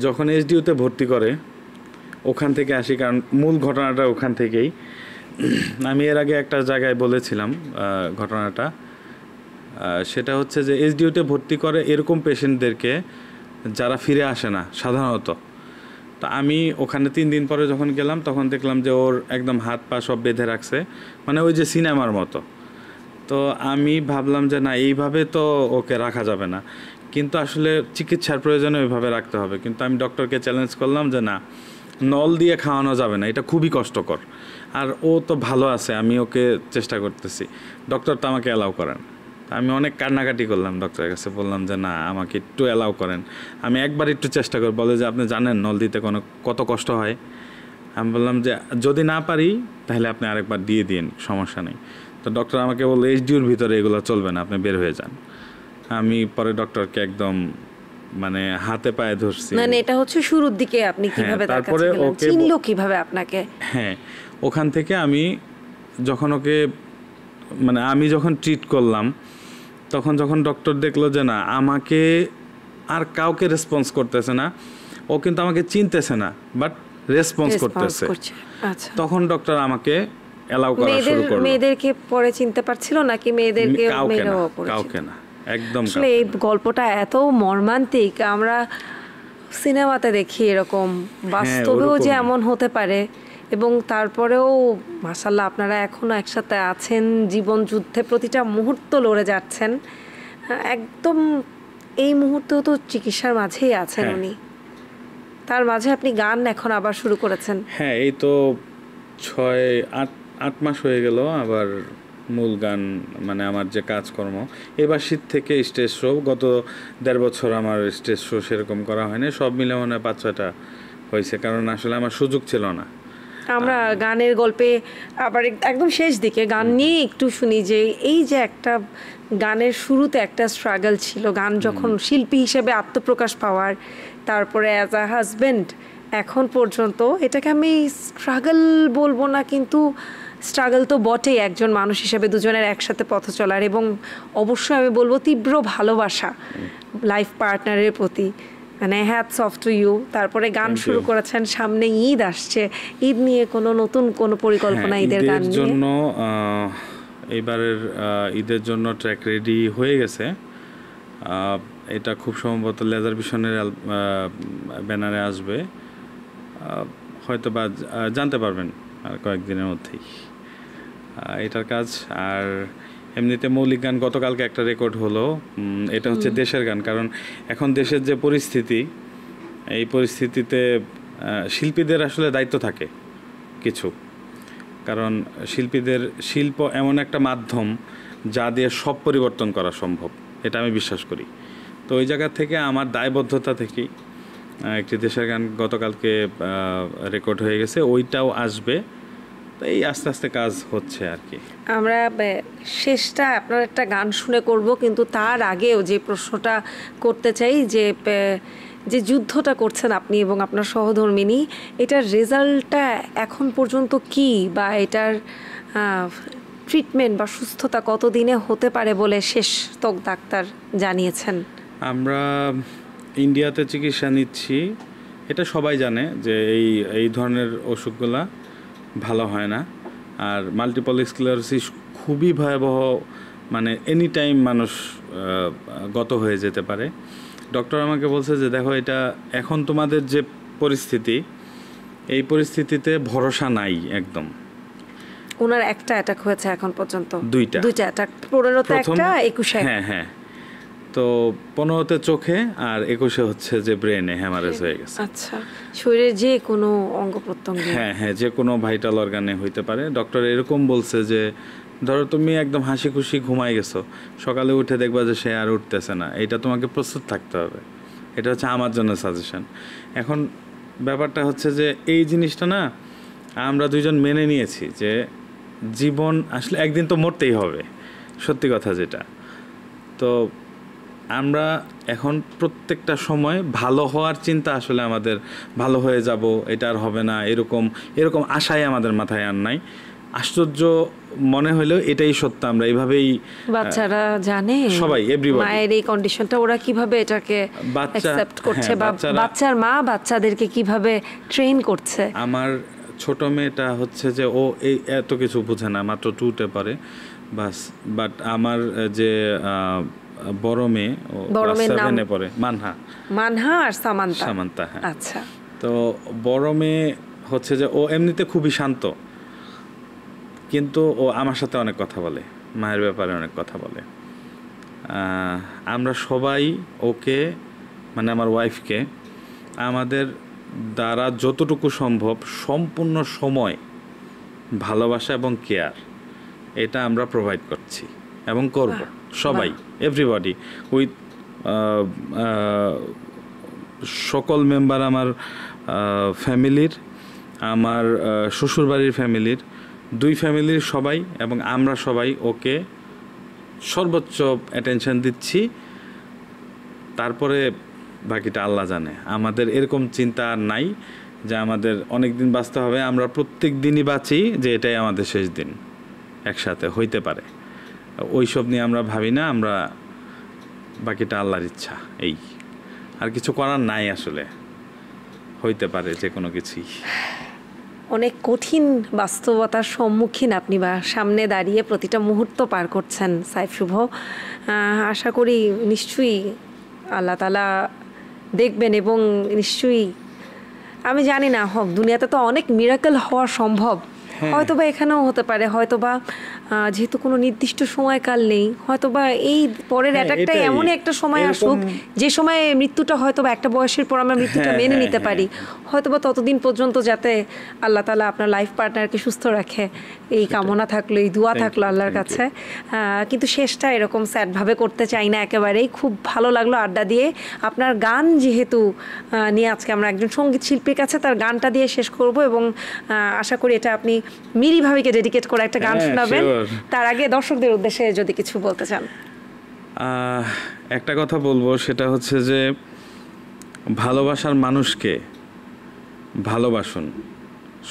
যখন SDU-তে ভর্তি করে, ওখান থেকে আসি, কারণ মূল ঘটনাটা ওখান থেকেই। আমি এর আগে একটা জায়গায় বলেছিলাম ঘটনাটা, সেটা হচ্ছে যে SDU-তে ভর্তি করে এরকম পেশেন্টদেরকে যারা ফিরে আসে না সাধারণত। তো আমি ওখানে 3 দিন পরে যখন গেলাম, তখন দেখলাম যে ওর একদম হাত পা সব বেঁধে রাখছে, মানে ওই যে সিনেমার মতো। তো আমি ভাবলাম যে না, এইভাবে তো ওকে রাখা যাবে না, কিন্তু আসলে চিকিৎসার প্রয়োজনে ওইভাবে রাখতে হবে। কিন্তু আমি ডক্টরকে চ্যালেঞ্জ করলাম যে না, নল দিয়ে খাওয়ানো যাবে না, এটা খুবই কষ্টকর, আর ও তো ভালো আছে, আমি ওকে চেষ্টা করতেছি। ডক্টর তো আমাকে অ্যালাউ করেন। আমি অনেক কান্নাকাটি করলাম ডক্টরের কাছে, বললাম যে না, আমাকে একটু অ্যালাউ করেন, আমি একবার একটু চেষ্টা করি। বলে যে আপনি জানেন নল দিতে কত কষ্ট হয়। আমি বললাম যে যদি না পারি তাহলে আপনি আরেকবার দিয়ে দিন, সমস্যা নেই। তো ডক্টর আমাকে বললো SDU-র ভিতরে এগুলো চলবে না, আপনি বের হয়ে যান। আমি পরে ডক্টরকে একদম মানে হাতে পায়ে ধরছি। মানে এটা হচ্ছে শুরুর দিকে আপনি কিভাবে তার কাছে গেলেন, চিনলো কিভাবে আপনাকে? হ্যাঁ, ওখান থেকে আমি যখন ওকে মানে আমি যখন ট্রিট করলাম, তখন যখন ডক্টর দেখলো যে না, আমাকে আর কাউকে রেসপন্স করতেছে না, ও কিন্তু আমাকে চিনতেছে না, বাট রেসপন্স করতেছে, তখন ডক্টর আমাকে অ্যালাউ করা শুরু করলো। মেয়েদেরকে পরে চিনতে পারছিল নাকি মেয়েদেরকে? কাউকে না, একদম। আসলে এই গল্পটা এত মর্মান্তিক, আমরা সিনেমাতে দেখি এরকম, বাস্তবেও যে এমন হতে পারে। এবং তারপরেও মাশাআল্লাহ আপনারা এখনো একসাথে আছেন, জীবন যুদ্ধে প্রতিটা মুহূর্ত লড়ে যাচ্ছেন। একদম এই মুহূর্তেও তো চিকিৎসার মাঝেই আছেন উনি, তার মাঝে আপনি গান এখন আবার শুরু করেছেন। হ্যাঁ, এই তো 6-8 মাস হয়ে গেল আবার মূল গান, মানে আমার যে কাজকর্ম। এবার শীত থেকে স্টেজ শো, গত 1.5 বছর আমার স্টেজ শো সেরকম করা হয়নি, সব মিলে মনে হয় 5-6টা হয়েছে, কারণ আসলে আমার সুযোগ ছিল না। আমরা গানের গল্পে আবার একদম শেষ দিকে গান নিয়ে একটু শুনি, যে এই যে একটা গানের শুরুতে একটা স্ট্রাগল ছিল, গান যখন শিল্পী হিসেবে আত্মপ্রকাশ পাওয়ার, তারপরে অ্যাজ আ হাজব্যান্ড এখন পর্যন্ত, এটাকে আমি স্ট্রাগল বলবো না, কিন্তু স্ট্রাগল তো বটেই একজন মানুষ হিসেবে দুজনের একসাথে পথ চলার, এবং অবশ্যই আমি বলবো তীব্র ভালোবাসা লাইফ পার্টনারের প্রতি, মানে হ্যাটস অফ টু ইউ। তারপরে গান শুরু করেছেন, সামনে ঈদ আসছে, ঈদ নিয়ে কোনো নতুন কোনো পরিকল্পনা? ঈদের গান জন্য এবারের ঈদের জন্য ট্র্যাক রেডি হয়ে গেছে, এটা খুব সম্ভবত লেজার ভিশনের ব্যানারে আসবে, হয়তো বা জানতে পারবেন আর কয়েকদিনের মধ্যেই এটার কাজ। আর এমনিতে মৌলিক গান গতকালকে একটা রেকর্ড হলো, এটা হচ্ছে দেশের গান। কারণ এখন দেশের যে পরিস্থিতি, এই পরিস্থিতিতে শিল্পীদের আসলে দায়িত্ব থাকে কিছু। কারণ শিল্পীদের শিল্প এমন একটা মাধ্যম যা দিয়ে সব পরিবর্তন করা সম্ভব, এটা আমি বিশ্বাস করি। তো ওই জায়গা থেকে আমার দায়বদ্ধতা থেকেই একটি দেশের গান গতকালকে রেকর্ড হয়ে গেছে, ওইটাও আসবে। তো এই আস্তে আস্তে কাজ হচ্ছে আর কি। আমরা শেষটা আপনার একটা গান শুনে করব, কিন্তু তার আগেও যে প্রশ্নটা করতে চাই যে যে যুদ্ধটা করছেন আপনি এবং আপনার সহধর্মিনী, এটার রেজাল্টটা এখন পর্যন্ত কি, বা এটার ট্রিটমেন্ট বা সুস্থতা কতদিনে হতে পারে বলে শেষ ত্বক ডাক্তার জানিয়েছেন? আমরা ইন্ডিয়াতে চিকিৎসা নিচ্ছি, এটা সবাই জানে যে এই ধরনের অসুখগুলা ভালো হয় না। আর মাল্টিপল স্ক্লেরোসিস খুবই ভয়াবহ, মানে এনি টাইম মানুষ গত হয়ে যেতে পারে। ডক্টর আমাকে বলছে যে দেখো, এটা এখন তোমাদের যে পরিস্থিতি, এই পরিস্থিতিতে ভরসা নাই একদম। ওনার একটা অ্যাটাক হয়েছে এখন পর্যন্ত? দুইটা অ্যাটাক, 15তে একটা, 21-এ। হ্যাঁ, তো 15তে চোখে আর 21-এ হচ্ছে যে ব্রেনে হ্যামারেজ হয়ে গেছে। আচ্ছা, শরীরের যে কোনো অঙ্গ প্রত্যঙ্গে? হ্যাঁ, যে কোনো ভাইটাল অর্গানে হইতে পারে। ডক্টর এরকম বলছে যে ধরো তুমি একদম হাসি খুশি ঘুমাই গেছো, সকালে উঠে দেখবা যে সে আর উঠতেছে না, এটা তোমাকে প্রস্তুত থাকতে হবে। এটা হচ্ছে আমার জন্য সাজেশন। এখন ব্যাপারটা হচ্ছে যে এই জিনিসটা না আমরা দুইজন মেনে নিয়েছি যে জীবন আসলে একদিন তো মরতেই হবে, সত্যি কথা যেটা। তো আমরা এখন প্রত্যেকটা সময় ভালো হওয়ার চিন্তা, আসলে আমাদের ভালো হয়ে যাব, এটা আর হবে না, এরকম আশাই আমাদের মাথায় আর নাই। আশ্চর্য মনে হলেও এটাই সত্য। আমরা এইভাবেই, বাচ্চারা জানে, সবাই, এভরিবডি, মায়ের এই কন্ডিশনটা ওরা কিভাবে এটাকে অ্যাকসেপ্ট করছে, বা বাচ্চার মা বাচ্চাদেরকে কিভাবে ট্রেন করছে। আমার ছোট মেয়েটা হচ্ছে যে ও এই এত কিছু বুঝে না, মাত্র 2তে পারে বাস। বাট আমার যে বড় মেয়ে, ও ক্লাস 7-এ পড়ে, মানহা আর সামান্তা। হ্যাঁ, আচ্ছা। তো বড় মেয়ে হচ্ছে যে ও এমনিতে খুবই শান্ত, কিন্তু ও আমার সাথে অনেক কথা বলে, মায়ের ব্যাপারে অনেক কথা বলে। আমরা সবাই ওকে, মানে আমার ওয়াইফকে, আমাদের দ্বারা যতটুকু সম্ভব সম্পূর্ণ সময় ভালোবাসা এবং কেয়ার, এটা আমরা প্রোভাইড করছি এবং করব সবাই, এভরিবডি, উইথ সকল মেম্বার আমার ফ্যামিলির, আমার শ্বশুরবাড়ির ফ্যামিলির, 2 ফ্যামিলির সবাই, এবং আমরা সবাই ওকে সর্বোচ্চ অ্যাটেনশন দিচ্ছি। তারপরে বাকিটা আল্লাহ জানে। আমাদের এরকম চিন্তা আর নাই যে আমাদের অনেক দিন বাঁচতে হবে। আমরা প্রত্যেক দিনই বাঁচি যে এটাই আমাদের শেষ দিন, একসাথে হইতে পারে, ওইসব নিয়ে আমরা ভাবি না। আমরা বাকিটা আল্লাহর ইচ্ছা, এই আর কিছু করার নাই। আসলে হইতে পারে যে কোনো কিছুই। অনেক কঠিন বাস্তবতার সম্মুখীন আপনি, বা সামনে দাঁড়িয়ে প্রতিটা মুহূর্ত পার করছেন সাইফ শুভ। আশা করি নিশ্চয়ই আল্লাহ তাআলা দেখবেন, এবং নিশ্চয়ই, আমি জানি না, দুনিয়াতে তো অনেক মিরাকেল হওয়া সম্ভব, হয়তোবা এখানেও হতে পারে, হয়তোবা যেহেতু কোনো নির্দিষ্ট সময়কাল নেই, হয়তোবা এই পরের অ্যাটাকটাই এমনই একটা সময় আসুক যে সময় মৃত্যুটা হয়তোবা একটা বয়সের পর আমরা মৃত্যুটা মেনে নিতে পারি। হয়তোবা ততদিন পর্যন্ত যাতে আল্লাহ তাআলা আপনার লাইফ পার্টনারকে সুস্থ রাখে, এই কামনা থাকলো, এই দোয়া থাকলো আল্লাহর কাছে। কিন্তু শেষটা এরকম স্যাডভাবে করতে চাই না একেবারেই। খুব ভালো লাগলো আড্ডা দিয়ে। আপনার গান যেহেতু নিয়ে আজকে আমরা একজন সঙ্গীত শিল্পীর কাছে, তার গানটা দিয়ে শেষ করব, এবং আশা করি এটা আপনি মিরি ভাবিকে ডেডিকেট করে একটা গান শোনাবেন। তার আগে দর্শকদের উদ্দেশ্যে যদি কিছু বলতে চান। একটা কথা বলবো, সেটা হচ্ছে যে ভালোবাসার মানুষকে ভালোবাসুন,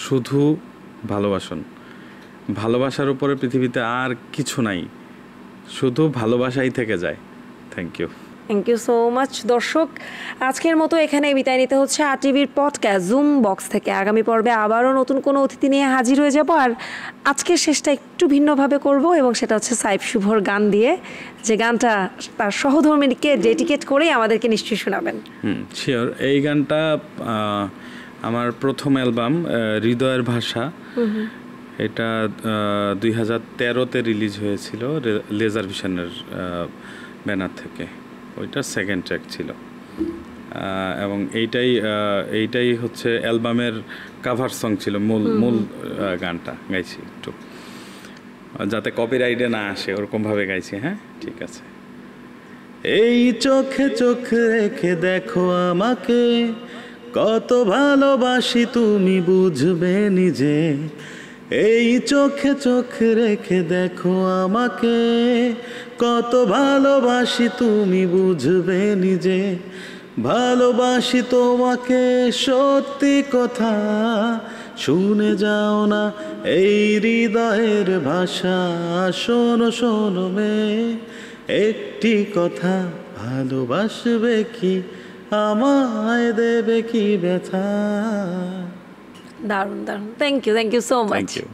শুধু ভালোবাসুন। ভালোবাসার উপরে পৃথিবীতে আর কিছু নাই, শুধু ভালোবাসাই থেকে যায়। Thank you so much. দর্শক, আজকের মতো এখানে বিদায় নিতে হচ্ছে আরটিভির পডকাস্ট জুম বক্স থেকে। আগামী পর্বে আবারও নতুন কোনো অতিথি নিয়ে হাজির হয়ে যাব, আর আজকের শেষটা একটু ভিন্নভাবে করব, এবং সেটা হচ্ছে সাইফ শুভর গান দিয়ে, যে গানটা তার সহধর্মিনীকে ডেডিকেট করেই আমাদেরকে নিশ্চয়ই শোনাবেন। শিওর। এই গানটা আমার প্রথম অ্যালবাম হৃদয়ের ভাষা, এটা 2013-তে রিলিজ হয়েছিল লেজার ভিশনের ব্যানার থেকে। ওইটা সেকেন্ড ট্র্যাক ছিল এবং এইটাই হচ্ছে অ্যালবামের কাভার সং ছিল। মূল গানটা গাইছি একটু যাতে কপিরাইটে না আসে, ওরকমভাবে গাইছি। হ্যাঁ, ঠিক আছে। এই চোখে চোখ রেখে দেখো আমাকে, কত ভালোবাসি তুমি বুঝবে নিজে। এই চোখে চোখ রেখে দেখো আমাকে, কত ভালোবাসি তুমি বুঝবে নিজে। ভালোবাসি তোমাকে সত্যি কথা, শুনে যাও না এই হৃদয়ের ভাষা। শোনো শোনো মেয়ে, একটি কথা, ভালোবাসবে কি, আমায় দেবে কি ব্যথা। দারুণ দারুণ, thank you so much. Thank you.